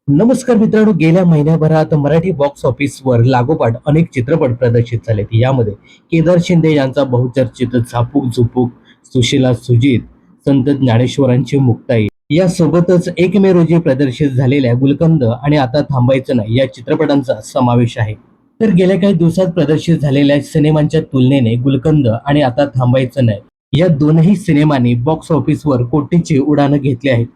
नमस्कार मित्रांनो, गेल्या महिन्याभरात मराठी बॉक्स ऑफिसवर लागोपाठ अनेक चित्रपट प्रदर्शित झालेत. यामध्ये केदार शिंदे यांचा बहुचर्चित झापूक झुपूक, सुशीला सुजित, संत ज्ञानेश्वरांची मुक्ताई यासोबतच 1 मे रोजी प्रदर्शित झालेल्या गुलकंद आणि आता थांबायचं नाही या चित्रपटांचा समावेश आहे. तर गेल्या काही दिवसात प्रदर्शित झालेल्या सिनेमांच्या तुलनेने गुलकंद आणि आता थांबायचं नाही या दोनही सिनेमांनी बॉक्स ऑफिसवर कोटीची उडाणं घेतली आहेत.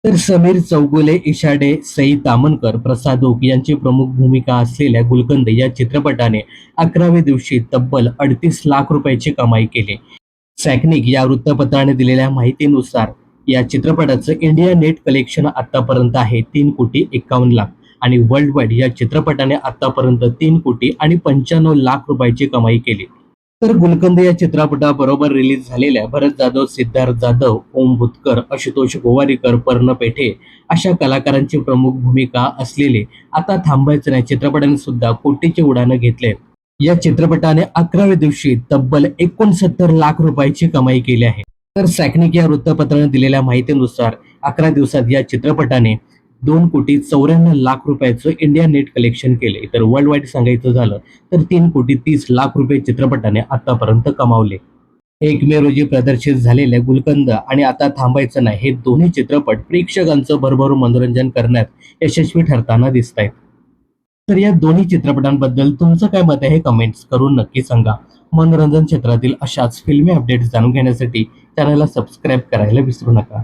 तर समीर चौगुले, इशाडे, सई तामणकर, प्रसाद ओक यांची प्रमुख भूमिका असलेल्या गुलकंद या चित्रपटाने 11व्या दिवशी तब्बल 38 लाख रुपयाची कमाई केली. सॅकनिक या वृत्तपत्राने दिलेल्या माहितीनुसार या चित्रपटाचं इंडिया नेट कलेक्शन आतापर्यंत आहे 3,51,00,000 आणि वर्ल्ड वाईड या चित्रपटाने आतापर्यंत 3,95,00,000 रुपयाची कमाई केली. तर गुलकंद या चित्रपटाबरोबर रिलीज झालेल्या भरत जाधव, सिद्धार्थ जाधव, ओम भूतकर, आशुतोष गोवारीकर, पर्ण पेठे अशा कलाकारांची प्रमुख भूमिका असलेले आता थांबायचं नाही चित्रपटाने सुद्धा कोटीचे उडाणं घेतले. या चित्रपटाने 11व्या दिवशी तब्बल 69 लाख रुपयाची कमाई केली आहे. तर सॅकनिक या वृत्तपत्राने दिलेल्या माहितीनुसार 11 दिवसात या चित्रपटाने 2,94,00,000 रुपयाचं इंडिया नेट कलेक्शन केले. तर वर्ल्ड वाईड सांगायचं झालं तर 3,30,00,000 रुपये चित्रपटाने आतापर्यंत कमावले. 1 मे रोजी प्रदर्शित झालेल्या गुलकंद आणि आता थांबायचं नाही हे दोन्ही चित्रपट प्रेक्षकांचं भरभरून मनोरंजन करण्यात यशस्वी ठरताना दिसत आहेत. तर या दोन्ही चित्रपटांबद्दल तुमचं काय मत आहे हे कमेंट्स करून नक्की सांगा. मनोरंजन क्षेत्रातील अशाच फिल्मी अपडेट्स जाणून घेण्यासाठी चॅनलला सबस्क्राईब करायला विसरू नका.